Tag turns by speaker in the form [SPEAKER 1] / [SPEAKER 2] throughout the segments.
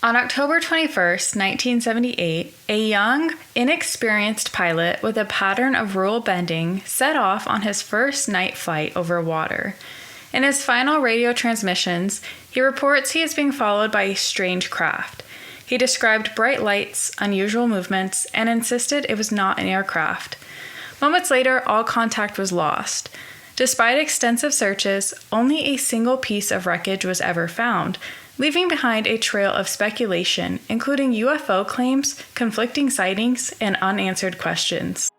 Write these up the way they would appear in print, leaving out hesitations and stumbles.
[SPEAKER 1] On October 21st, 1978, a young, inexperienced pilot with a pattern of rule bending set off on his first night flight over water. In his final radio transmissions, he reports he is being followed by a strange craft. He described bright lights, unusual movements, and insisted it was not an aircraft. Moments later, all contact was lost. Despite extensive searches, only a single piece of wreckage was ever found, leaving behind a trail of speculation, including UFO claims, conflicting sightings, and unanswered questions.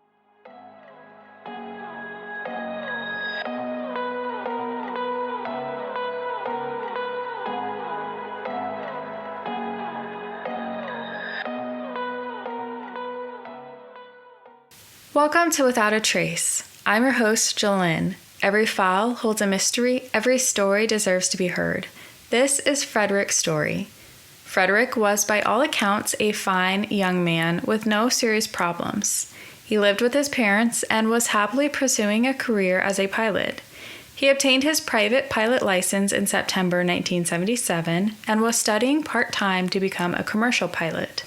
[SPEAKER 1] Welcome to Without a Trace. I'm your host, Jolynn. Every file holds a mystery, every story deserves to be heard. This is Frederick's story. Frederick was, by all accounts, a fine young man with no serious problems. He lived with his parents and was happily pursuing a career as a pilot. He obtained his private pilot license in September 1977 and was studying part-time to become a commercial pilot.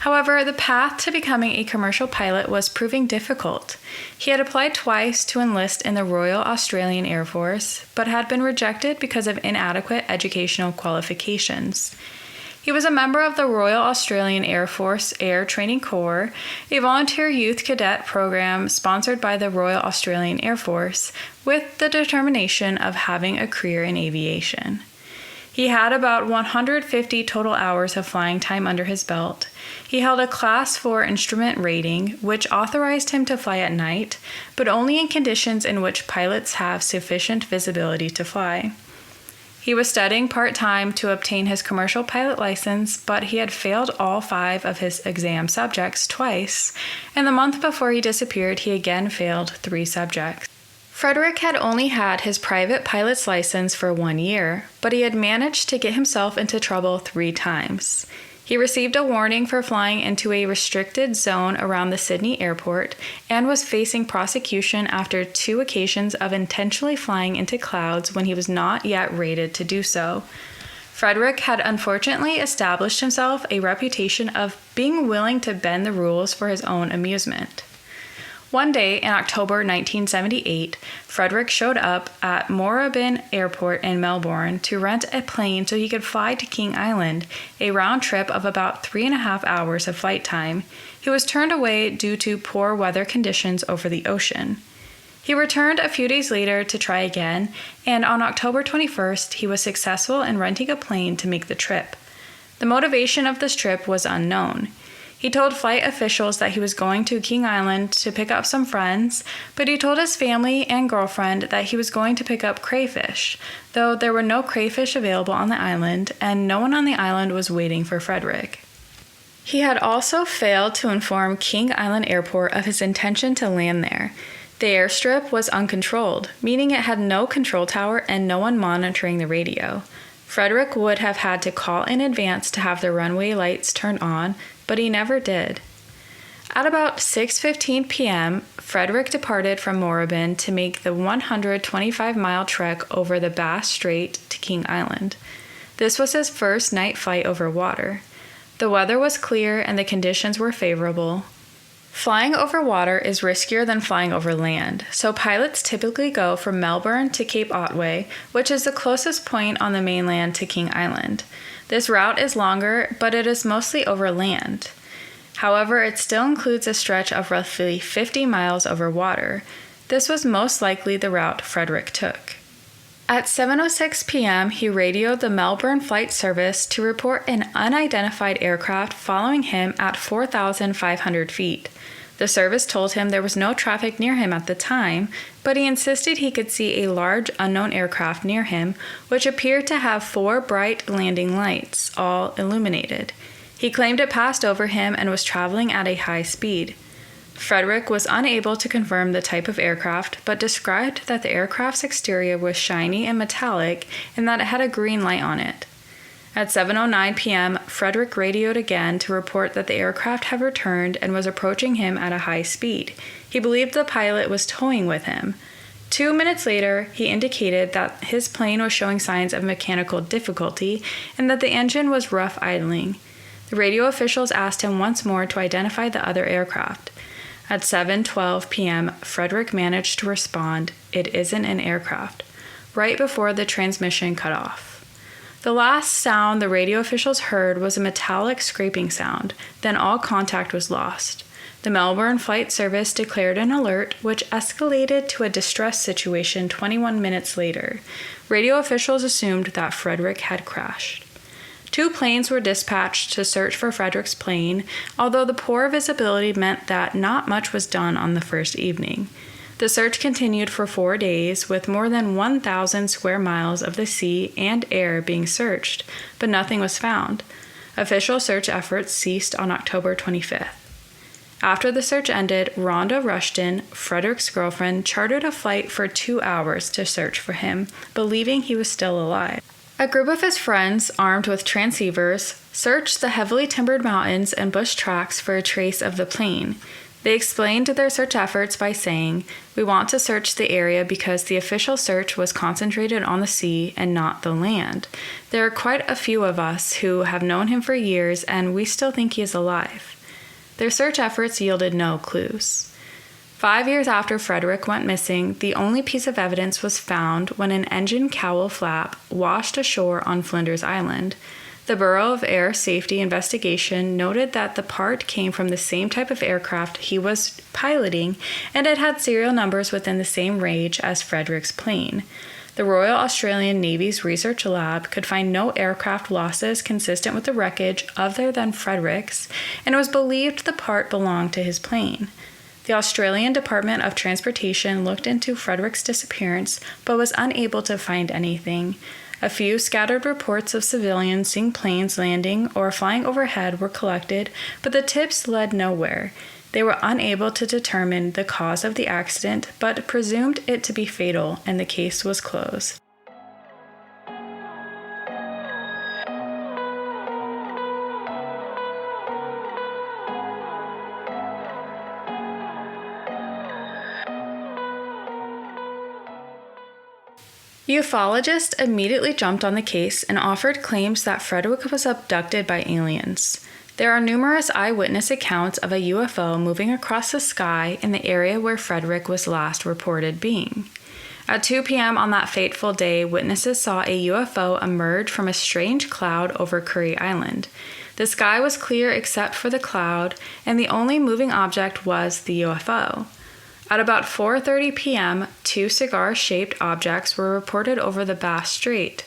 [SPEAKER 1] However, the path to becoming a commercial pilot was proving difficult. He had applied twice to enlist in the Royal Australian Air Force, but had been rejected because of inadequate educational qualifications. He was a member of the Royal Australian Air Force Air Training Corps, a volunteer youth cadet program sponsored by the Royal Australian Air Force, with the determination of having a career in aviation. He had about 150 total hours of flying time under his belt. He held a Class 4 instrument rating, which authorized him to fly at night, but only in conditions in which pilots have sufficient visibility to fly. He was studying part-time to obtain his commercial pilot license, but he had failed all 5 of his exam subjects twice, and the month before he disappeared, he again failed 3 subjects. Frederick had only had his private pilot's license for 1 year, but he had managed to get himself into trouble 3 times. He received a warning for flying into a restricted zone around the Sydney airport and was facing prosecution after 2 occasions of intentionally flying into clouds when he was not yet rated to do so. Frederick had unfortunately established himself a reputation of being willing to bend the rules for his own amusement. One day in October 1978, Frederick showed up at Moorabbin Airport in Melbourne to rent a plane so he could fly to King Island, a round trip of about 3.5 hours of flight time. He was turned away due to poor weather conditions over the ocean. He returned a few days later to try again, and on October 21st, he was successful in renting a plane to make the trip. The motivation of this trip was unknown. He told flight officials that he was going to King Island to pick up some friends, but he told his family and girlfriend that he was going to pick up crayfish, though there were no crayfish available on the island, and no one on the island was waiting for Frederick. He had also failed to inform King Island Airport of his intention to land there. The airstrip was uncontrolled, meaning it had no control tower and no one monitoring the radio. Frederick would have had to call in advance to have the runway lights turned on, but he never did. At about 6:15 p.m., Frederick departed from Moorabbin to make the 125-mile trek over the Bass Strait to King Island. This was his first night flight over water. The weather was clear and the conditions were favorable. Flying over water is riskier than flying over land, so pilots typically go from Melbourne to Cape Otway, which is the closest point on the mainland to King Island. This route is longer, but it is mostly over land. However, it still includes a stretch of roughly 50 miles over water. This was most likely the route Frederick took. At 7:06 p.m., he radioed the Melbourne Flight Service to report an unidentified aircraft following him at 4,500 feet. The service told him there was no traffic near him at the time, but he insisted he could see a large unknown aircraft near him, which appeared to have 4 bright landing lights, all illuminated. He claimed it passed over him and was traveling at a high speed. Frederick was unable to confirm the type of aircraft, but described that the aircraft's exterior was shiny and metallic and that it had a green light on it. At 7:09 p.m., Frederick radioed again to report that the aircraft had returned and was approaching him at a high speed. He believed the pilot was towing with him. 2 minutes later, he indicated that his plane was showing signs of mechanical difficulty and that the engine was rough idling. The radio officials asked him once more to identify the other aircraft. At 7:12 p.m., Frederick managed to respond, "It isn't an aircraft," right before the transmission cut off. The last sound the radio officials heard was a metallic scraping sound, then all contact was lost. The Melbourne Flight Service declared an alert, which escalated to a distress situation 21 minutes later. Radio officials assumed that Frederick had crashed. 2 planes were dispatched to search for Frederick's plane, although the poor visibility meant that not much was done on the first evening. The search continued for 4 days, with more than 1,000 square miles of the sea and air being searched, but nothing was found. Official search efforts ceased on October 25th. After the search ended, Rhonda Rushton, Frederick's girlfriend, chartered a flight for 2 hours to search for him, believing he was still alive. A group of his friends, armed with transceivers, searched the heavily timbered mountains and bush tracks for a trace of the plane. They explained their search efforts by saying, "We want to search the area because the official search was concentrated on the sea and not the land. There are quite a few of us who have known him for years and we still think he is alive." Their search efforts yielded no clues. 5 years after Frederick went missing, the only piece of evidence was found when an engine cowl flap washed ashore on Flinders Island. The Bureau of Air Safety Investigation noted that the part came from the same type of aircraft he was piloting, and it had serial numbers within the same range as Frederick's plane. The Royal Australian Navy's research lab could find no aircraft losses consistent with the wreckage other than Frederick's, and it was believed the part belonged to his plane. The Australian Department of Transportation looked into Frederick's disappearance, but was unable to find anything. A few scattered reports of civilians seeing planes landing or flying overhead were collected, but the tips led nowhere. They were unable to determine the cause of the accident, but presumed it to be fatal, and the case was closed. Ufologists immediately jumped on the case and offered claims that Frederick was abducted by aliens. There are numerous eyewitness accounts of a UFO moving across the sky in the area where Frederick was last reported being. At 2 p.m. on that fateful day, witnesses saw a UFO emerge from a strange cloud over Curry Island. The sky was clear except for the cloud, and the only moving object was the UFO. At about 4:30 p.m., 2 cigar-shaped objects were reported over the Bass Strait.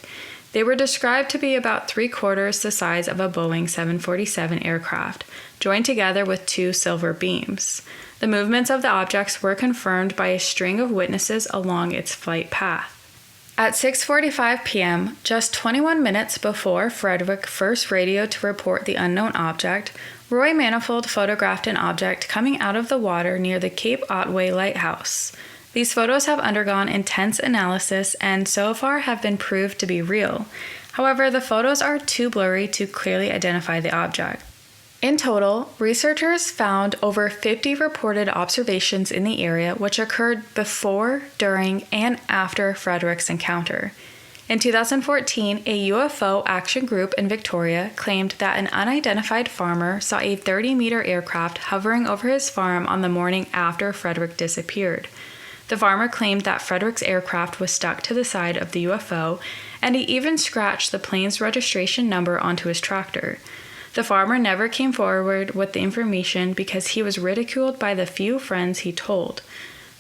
[SPEAKER 1] They were described to be about 3/4 the size of a Boeing 747 aircraft, joined together with 2 silver beams. The movements of the objects were confirmed by a string of witnesses along its flight path. At 6:45 p.m., just 21 minutes before Frederick first radioed to report the unknown object, Roy Manifold photographed an object coming out of the water near the Cape Otway Lighthouse. These photos have undergone intense analysis and so far have been proved to be real. However, the photos are too blurry to clearly identify the object. In total, researchers found over 50 reported observations in the area which occurred before, during, and after Frederick's encounter. In 2014, a UFO action group in Victoria claimed that an unidentified farmer saw a 30-meter aircraft hovering over his farm on the morning after Frederick disappeared. The farmer claimed that Frederick's aircraft was stuck to the side of the UFO, and he even scratched the plane's registration number onto his tractor. The farmer never came forward with the information because he was ridiculed by the few friends he told.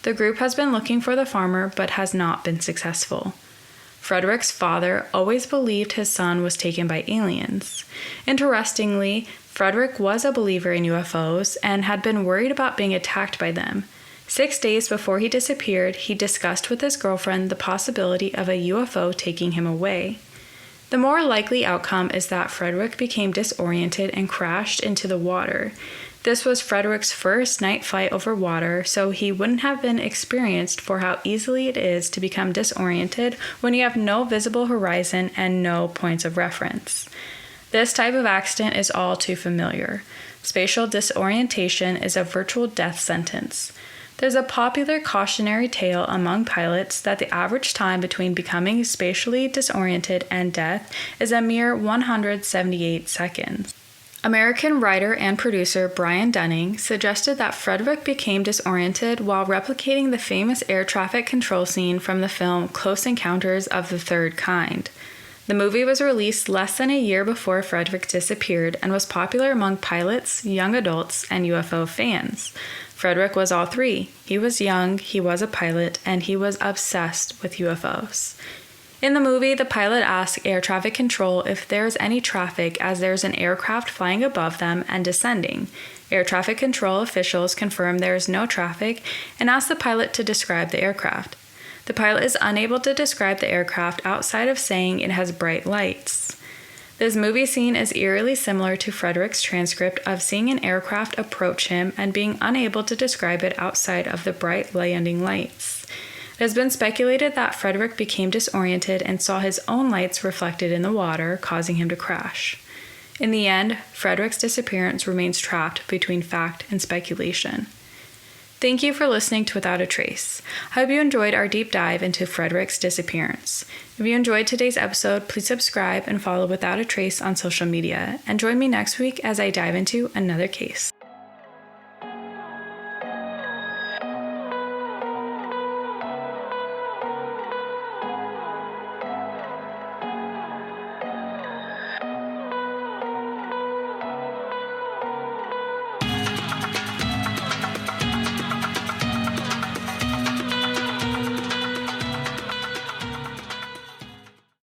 [SPEAKER 1] The group has been looking for the farmer but has not been successful. Frederick's father always believed his son was taken by aliens. Interestingly, Frederick was a believer in UFOs and had been worried about being attacked by them. 6 days before he disappeared, he discussed with his girlfriend the possibility of a UFO taking him away. The more likely outcome is that Frederick became disoriented and crashed into the water. This was Frederick's first night flight over water, so he wouldn't have been experienced for how easily it is to become disoriented when you have no visible horizon and no points of reference. This type of accident is all too familiar. Spatial disorientation is a virtual death sentence. There's a popular cautionary tale among pilots that the average time between becoming spatially disoriented and death is a mere 178 seconds. American writer and producer Brian Dunning suggested that Frederick became disoriented while replicating the famous air traffic control scene from the film Close Encounters of the Third Kind. The movie was released less than a year before Frederick disappeared and was popular among pilots, young adults, and UFO fans. Frederick was all three. He was young, he was a pilot, and he was obsessed with UFOs. In the movie, the pilot asks air traffic control if there's any traffic as there's an aircraft flying above them and descending. Air traffic control officials confirm there is no traffic and ask the pilot to describe the aircraft. The pilot is unable to describe the aircraft outside of saying it has bright lights. This movie scene is eerily similar to Frederick's transcript of seeing an aircraft approach him and being unable to describe it outside of the bright landing lights. It has been speculated that Frederick became disoriented and saw his own lights reflected in the water, causing him to crash. In the end, Frederick's disappearance remains trapped between fact and speculation. Thank you for listening to Without a Trace. I hope you enjoyed our deep dive into Frederick's disappearance. If you enjoyed today's episode, please subscribe and follow Without a Trace on social media, and join me next week as I dive into another case.